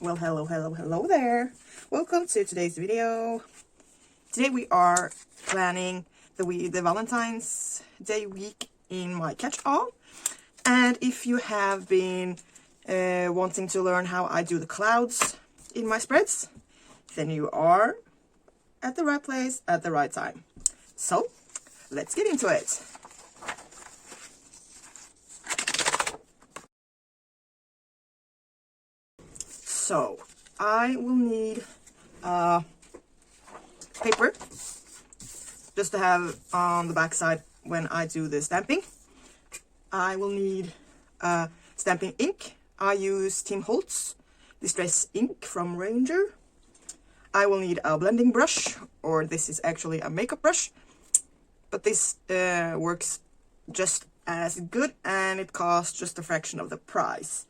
Well, hello there. Welcome to today's video. Today we are planning the Valentine's Day week in my catch-all. And if you have been wanting to learn how I do the clouds in my spreads, then you are at the right place at the right time. So, let's get into it. So, I will need paper, just to have on the back side when I do the stamping. I will need stamping ink. I use Tim Holtz Distress ink from Ranger. I will need a blending brush, or this is actually a makeup brush, but this works just as good and it costs just a fraction of the price.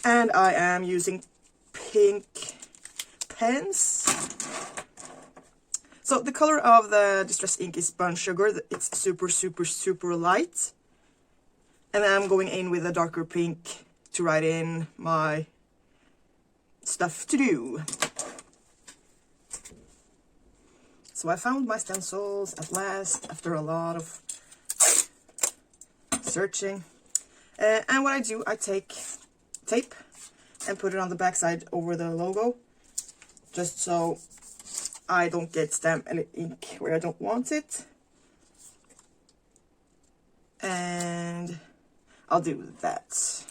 And I am using pink pens. So the color of the Distress ink is burnt sugar. It's super light. And then I'm going in with a darker pink to write in my stuff to do. So I found my stencils at last after a lot of searching. And what I do, I take tape and put it on the back side over the logo, just so I don't get stamp any ink where I don't want it. And I'll do that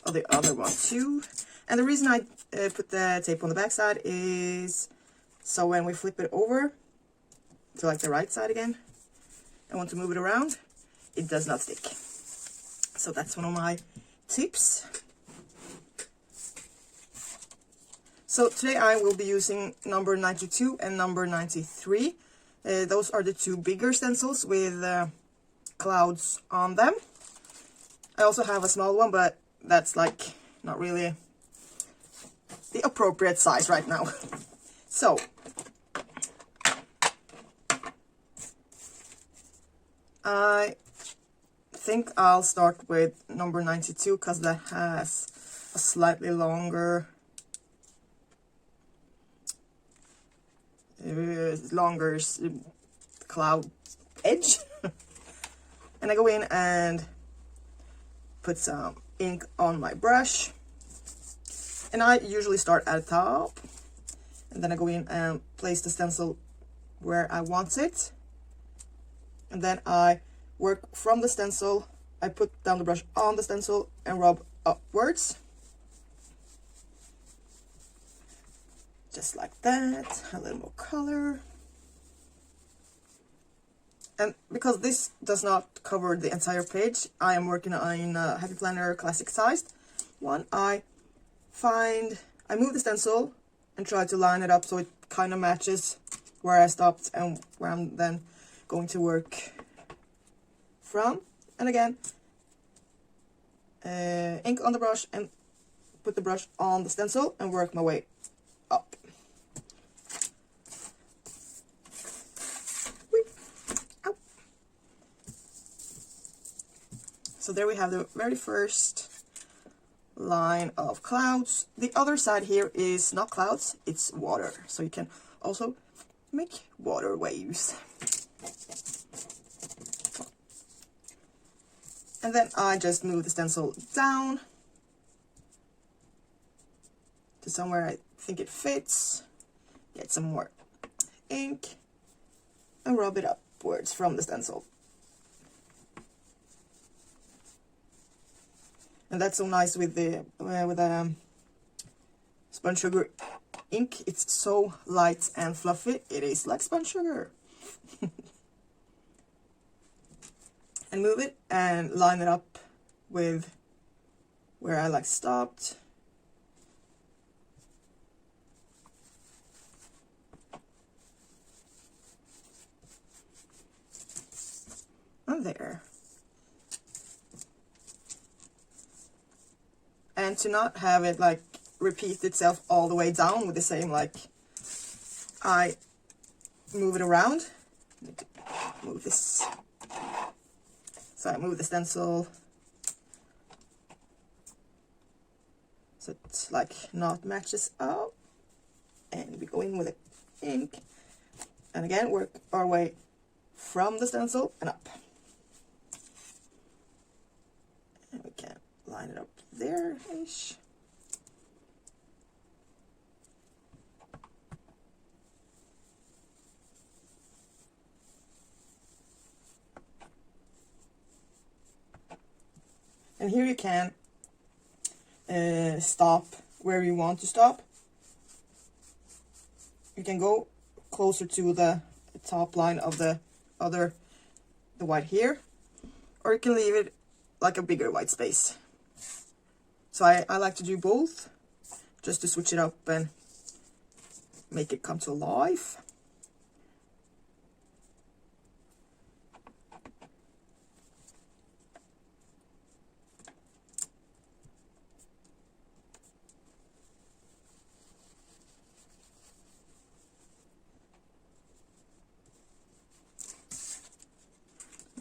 on the other one too. And the reason I put the tape on the back side is so when we flip it over to like the right side again and want to move it around, it does not stick. So that's one of my tips. So today I will be using number 92 and number 93. Those are the two bigger stencils with clouds on them. I also have a small one, but that's like not really the appropriate size right now. So I think I'll start with number 92 because that has a slightly longer cloud edge. And I go in and put some ink on my brush, and I usually start at the top, and then I go in and place the stencil where I want it, and then I work from the stencil. I put down the brush on the stencil and rub upwards. Just like that, a little more color. And because this does not cover the entire page, I am working on a Happy Planner classic sized one. I move the stencil and try to line it up so it kind of matches where I stopped and where I'm then going to work from. And again, ink on the brush and put the brush on the stencil and work my way up. So there we have the very first line of clouds. The other side here is not clouds, it's water. So you can also make water waves. And then I just move the stencil down to somewhere I think it fits. Get some more ink and rub it upwards from the stencil. And that's so nice with the sponge sugar ink. It's so light and fluffy. It is like sponge sugar. And move it and line it up with where I like stopped. And there. And to not have it like repeat itself all the way down with the same, like, I move it around. Move this. So I move the stencil so it's like not matches up. And we go in with the ink, and again work our way from the stencil and up. And we can line it up there-ish. And here you can stop where you want to stop. You can go closer to the top line of the white here, or you can leave it like a bigger white space. So I like to do both, just to switch it up and make it come to life.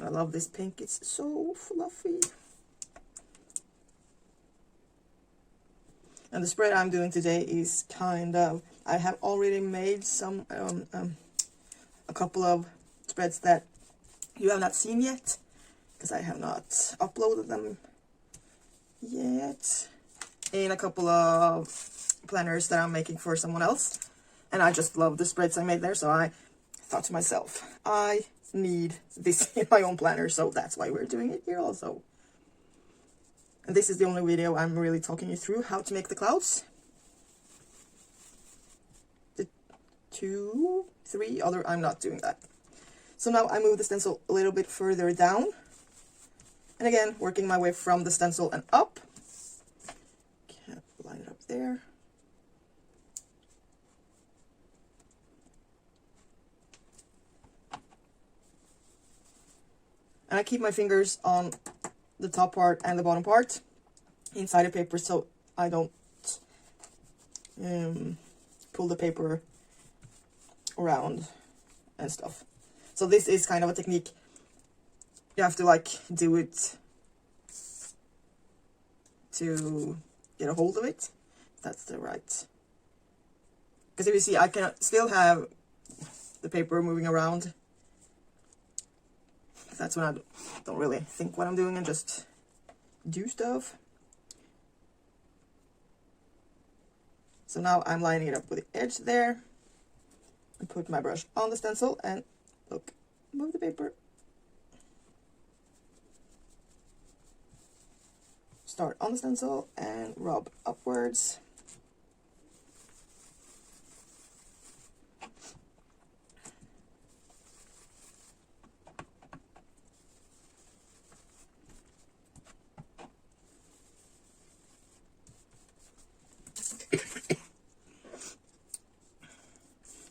I love this pink, it's so fluffy. And the spread I'm doing today is kind of, I have already made some, a couple of spreads that you have not seen yet, because I have not uploaded them yet, in a couple of planners that I'm making for someone else. And I just love the spreads I made there, so I thought to myself, I need this in my own planner, so that's why we're doing it here also. And this is the only video I'm really talking you through how to make the clouds. The 2, 3 other, I'm not doing that. So now I move the stencil a little bit further down, and again working my way from the stencil and up. Can't line it up there. And I keep my fingers on the top part and the bottom part inside the paper, so I don't pull the paper around and stuff. So this is kind of a technique. You have to like do it to get a hold of it. That's the right. Because if you see, I can still have the paper moving around. That's when I don't really think what I'm doing and just do stuff. So now I'm lining it up with the edge there. And put my brush on the stencil and look, move the paper. Start on the stencil and rub upwards.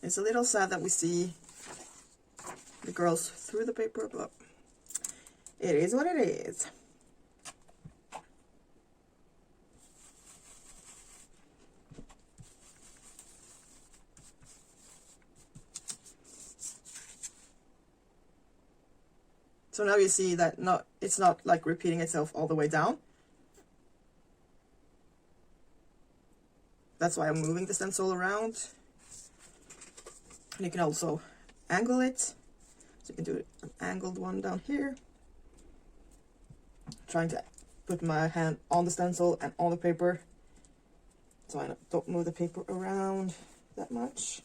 It's a little sad that we see the girls through the paper, but it is what it is. So now you see that it's not like repeating itself all the way down. That's why I'm moving the stencil around. And you can also angle it. So you can do an angled one down here. Trying to put my hand on the stencil and on the paper, so I don't move the paper around that much.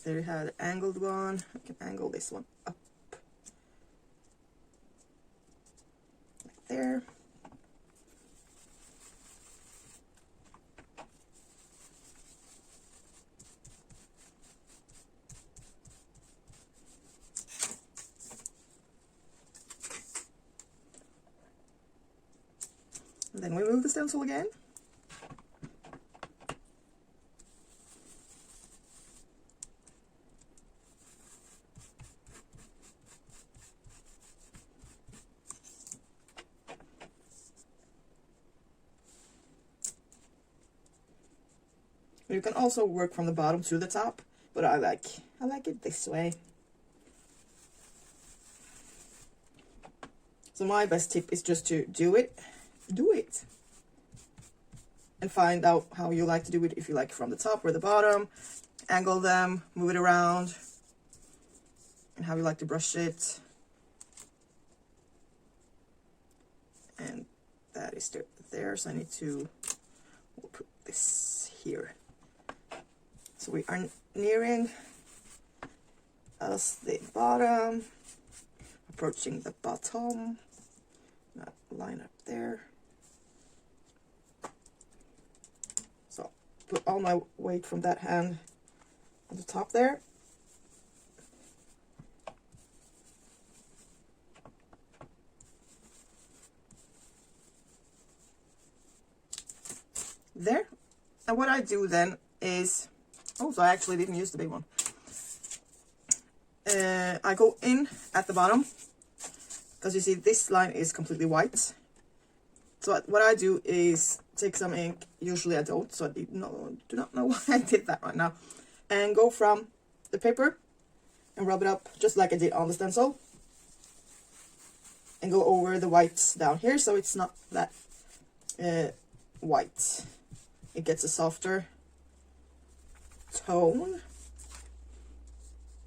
There you have the angled one. I can angle this one up. Like there. And then we move the stencil again. You can also work from the bottom to the top, but I like it this way. So my best tip is just to do it. And find out how you like to do it, if you like from the top or the bottom. Angle them, move it around, and how you like to brush it. And that is there, so I need to put this here. So we are nearing us the bottom, approaching the bottom, that line up there. So put all my weight from that hand on the top there. There. And what I do then is, oh, so I actually didn't use the big one. I go in at the bottom, because you see this line is completely white. So what I do is take some ink, usually I don't, so I do not know why I did that right now, and go from the paper and rub it up just like I did on the stencil, and go over the whites down here so it's not that white. It gets a softer tone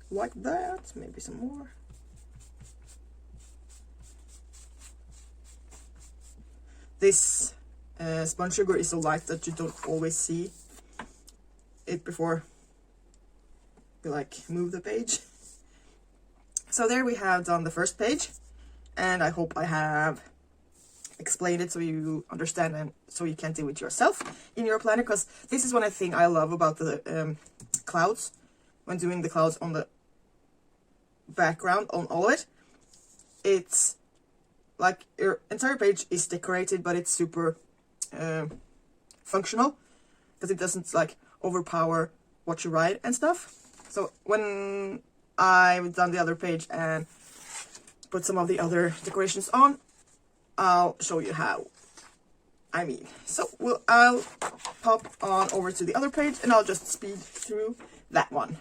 like that, maybe some more. This sponge sugar is so light that you don't always see it before you like move the page. So there we have done the first page, and I hope I have explained it so you understand and so you can do it yourself in your planner, because this is one thing I love about the clouds. When doing the clouds on the background on all of it, it's like your entire page is decorated, but it's super functional, because it doesn't like overpower what you write and stuff. So when I've done the other page and put some of the other decorations on, I'll show you how I mean. So I'll pop on over to the other page and I'll just speed through that one.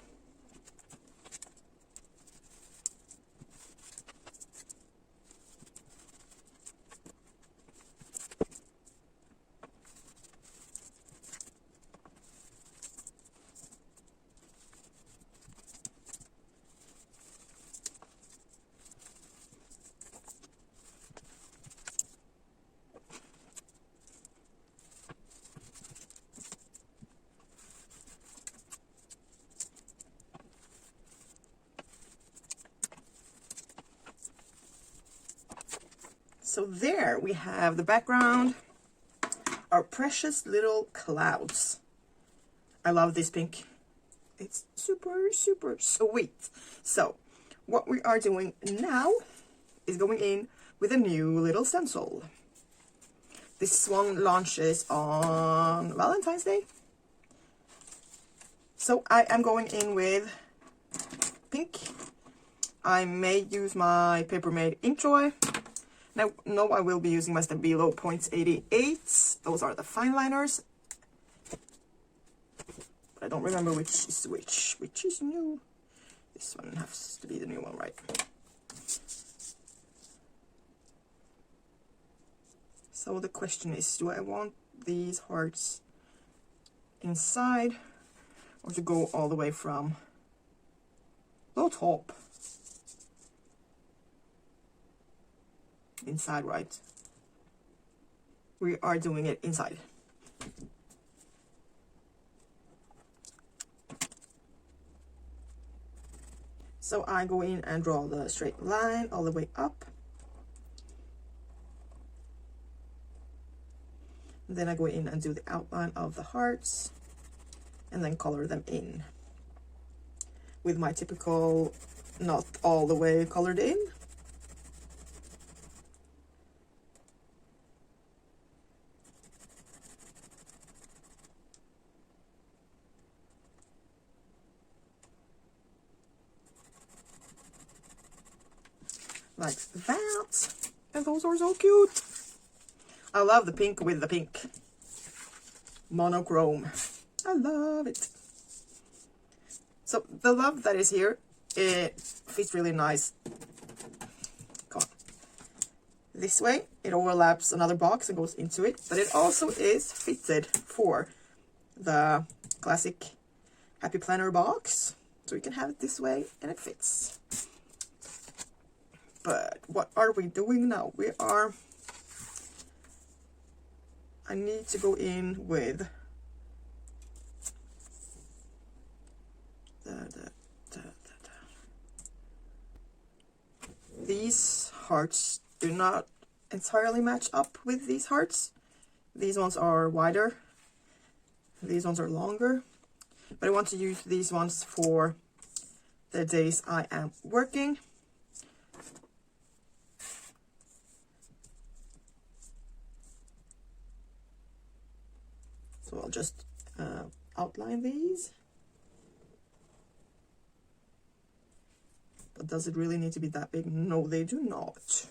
So there we have the background, our precious little clouds. I love this pink. It's super, super sweet. So what we are doing now is going in with a new little stencil. This one launches on Valentine's Day. So I am going in with pink. I may use my Paper Made Ink Joy. Now, no, I will be using my Stabilo 0.88. Those are the fine liners. But I don't remember which is which. Which is new? This one has to be the new one, right? So the question is, do I want these hearts inside or to go all the way from the top? Inside, right? We are doing it inside. So I go in and draw the straight line all the way up. And then I go in and do the outline of the hearts and then color them in with my typical not all the way colored in. Like that. And those are so cute. I love the pink with the pink. Monochrome. I love it. So the love that is here, it fits really nice. Come on. this way. It overlaps another box and goes into it, but it also is fitted for the classic Happy Planner box. So you can have it this way and it fits. But what are we doing now? I need to go in with these hearts do not entirely match up with these hearts. These ones are wider, these ones are longer, but I want to use these ones for the days I am working. So I'll just outline these. But does it really need to be that big? No, they do not.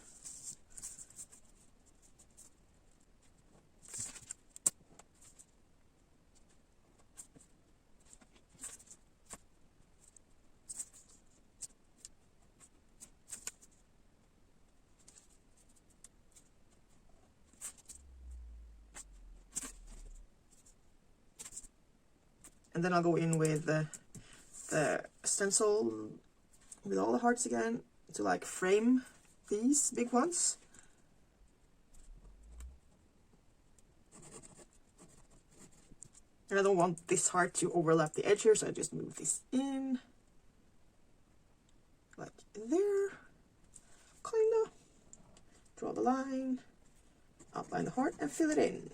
And then I'll go in with the stencil with all the hearts again to like frame these big ones. And I don't want this heart to overlap the edge here, so I just move this in like there, kinda. Draw the line, outline the heart and fill it in.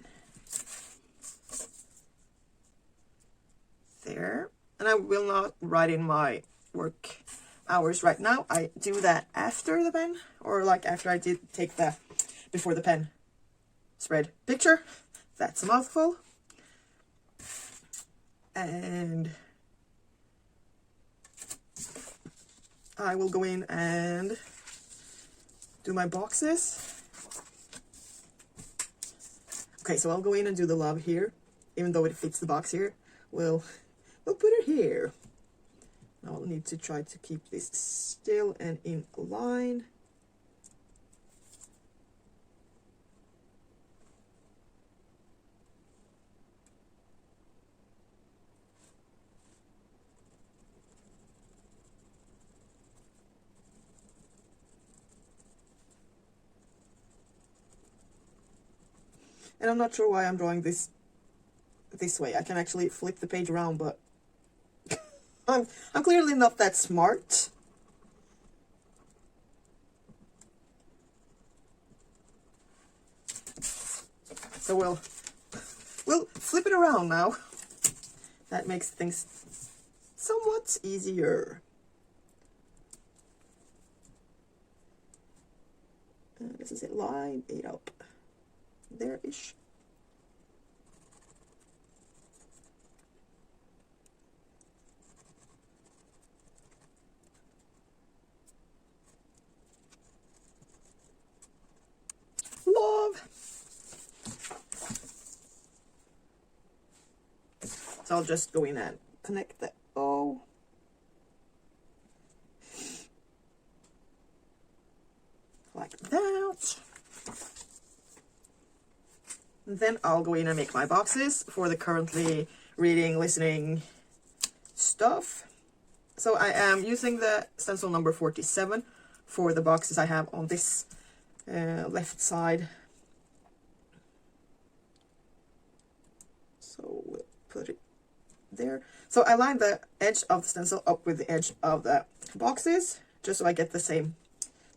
There. And I will not write in my work hours right now. I do that after the pen, or like after I did take the before the pen spread picture. That's a mouthful. And I will go in and do my boxes. Okay, so I'll go in and do the love here, even though it fits the box here. We'll put it here. I'll need to try to keep this still and in line. And I'm not sure why I'm drawing this way. I can actually flip the page around, but I'm clearly not that smart. So we'll flip it around now. That makes things somewhat easier. This is it, line 8 up. There-ish. Love. So I'll just go in and connect the O. Like that. And then I'll go in and make my boxes for the currently reading, listening stuff. So I am using the stencil number 47 for the boxes I have on this left side. So we'll put it there. So I line the edge of the stencil up with the edge of the boxes, just so I get the same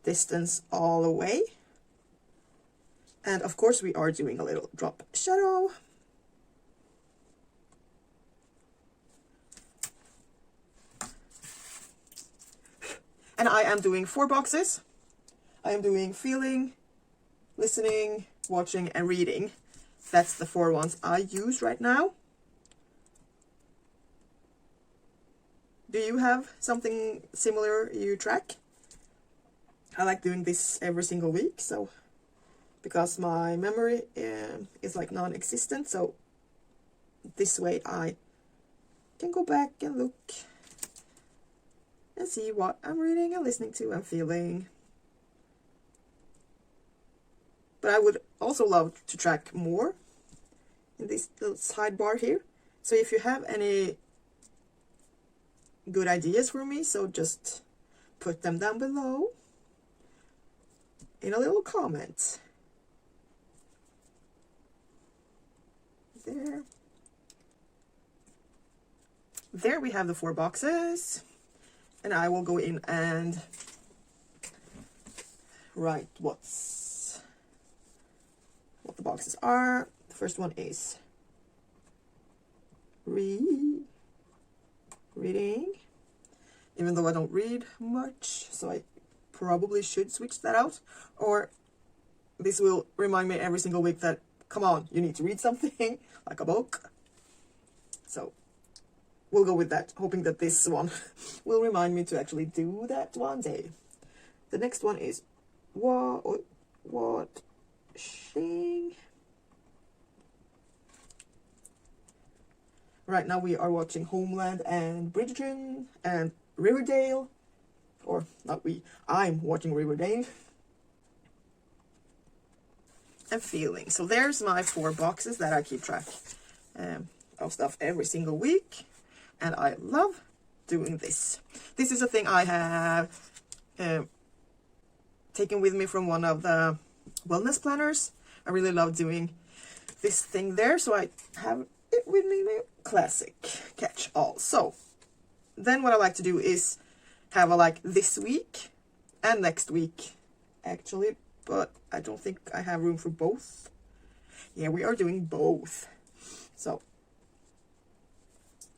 distance all the way. And of course we are doing a little drop shadow. And I am doing 4 boxes. I am doing feeling, listening, watching, and reading. That's the 4 ones I use right now. Do you have something similar you track? I like doing this every single week, so because my memory is like non-existent, so this way I can go back and look and see what I'm reading and listening to and feeling. But I would also love to track more in this little sidebar here. So if you have any good ideas for me, so just put them down below in a little comment. There we have the 4 boxes, and I will go in and write what the boxes are. The first one is reading, even though I don't read much, so I probably should switch that out, or this will remind me every single week that, come on, you need to read something, like a book. So we'll go with that, hoping that this one will remind me to actually do that one day. The next one is watching. Right now we are watching Homeland and Bridgerton and Riverdale. Or not we, I'm watching Riverdale. And feeling. So there's my 4 boxes that I keep track of stuff every single week. And I love doing this. This is a thing I have taken with me from one of the wellness planners. I really love doing this thing there. So I have it with me, classic catch all. So then what I like to do is have a like this week and next week actually, but I don't think I have room for both. Yeah, we are doing both. So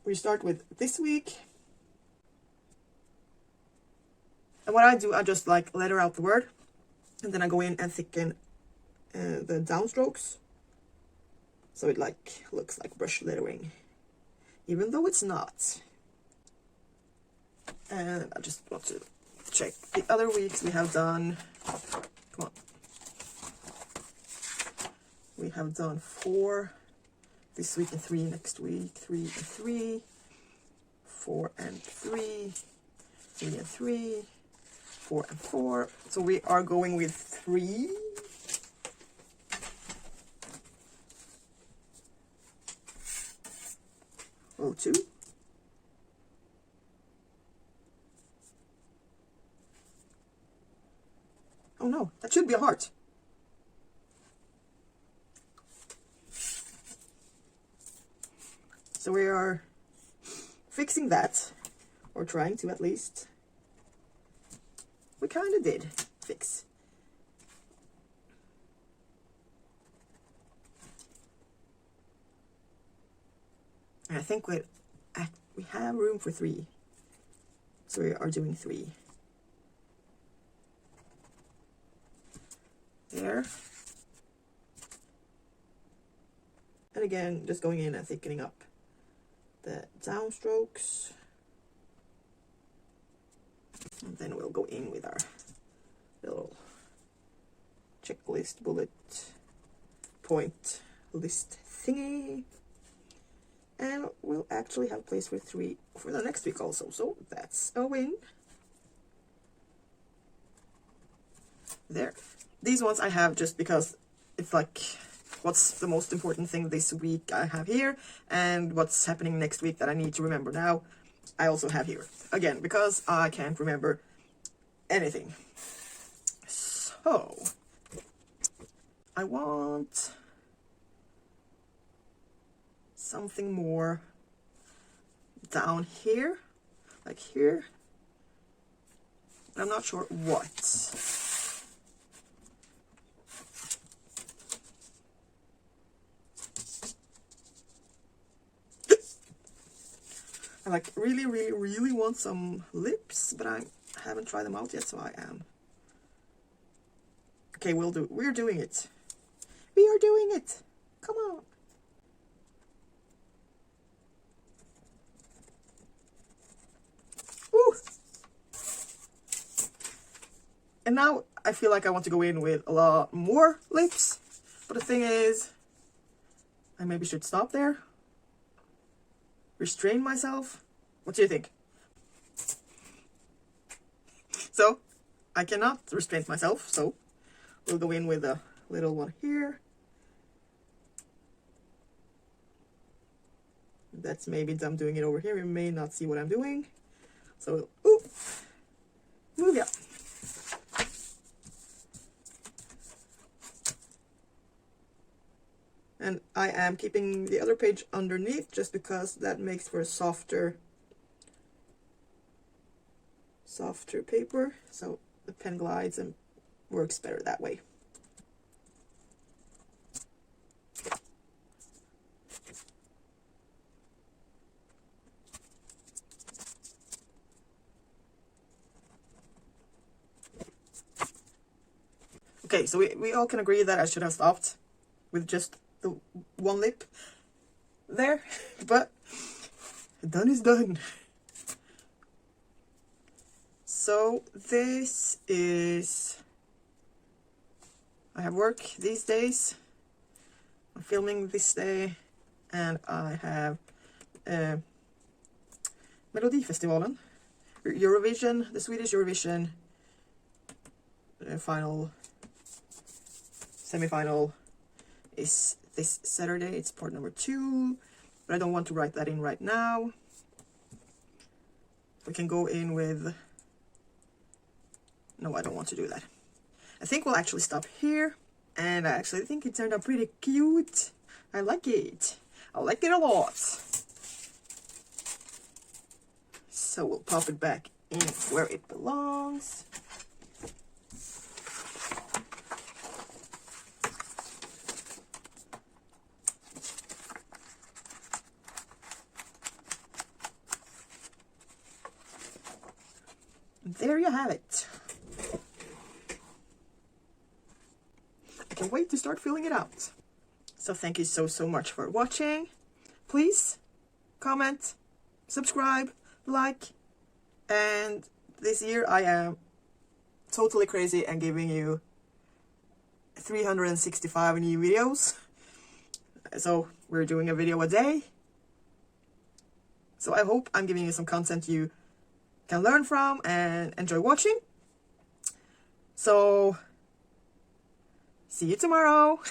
we start with this week, and what I do, I just like letter out the word, and then I go in and thicken the downstrokes so it like looks like brush lettering, even though it's not. And I just want to check the other weeks we have done. Come on. We have done 4 this week and 3 next week. 3 and 3. 4 and 3. 3 and 3. 4 and 4. So we are going with 3. Row 2. Oh no, that should be a heart. So we are fixing that, or trying to at least. We kind of did fix. And I think we have room for 3. So we are doing 3. There. And again, just going in and thickening up the downstrokes. And then we'll go in with our little checklist bullet point list thingy. And we'll actually have place for 3 for the next week also. So that's a win. There. These ones I have just because it's like, what's the most important thing this week I have here, and what's happening next week that I need to remember now, I also have here. Again, because I can't remember anything. So, I want something more down here, like here. I'm not sure what. I like really want some lips, but I haven't tried them out yet, so I am. Okay, we're doing it. We are doing it. Come on. Woo! And now I feel like I want to go in with a lot more lips, but the thing is, I maybe should stop there. Restrain myself. What do you think? So I cannot restrain myself, so we'll go in with a little one here. That's maybe I'm doing it over here. You may not see what I'm doing. So, ooh, move it. And I am keeping the other page underneath just because that makes for a softer paper. So the pen glides and works better that way. Okay, so we all can agree that I should have stopped with just the one lip there, but done is done. So this is, I have work these days, I'm filming this day, and I have Melodifestivalen, Eurovision, the Swedish Eurovision final semi-final is this Saturday. It's part number 2, but I don't want to write that in right now. We can go in with, no, I don't want to do that. I think we'll actually stop here, and I actually think it turned out pretty cute. I like it. I like it a lot. So we'll pop it back in where it belongs. There you have it. I can't wait to start filling it out. So thank you so much for watching. Please comment, subscribe, like, and this year I am totally crazy and giving you 365 new videos. So we're doing a video a day. So I hope I'm giving you some content you can learn from and enjoy watching. So see you tomorrow.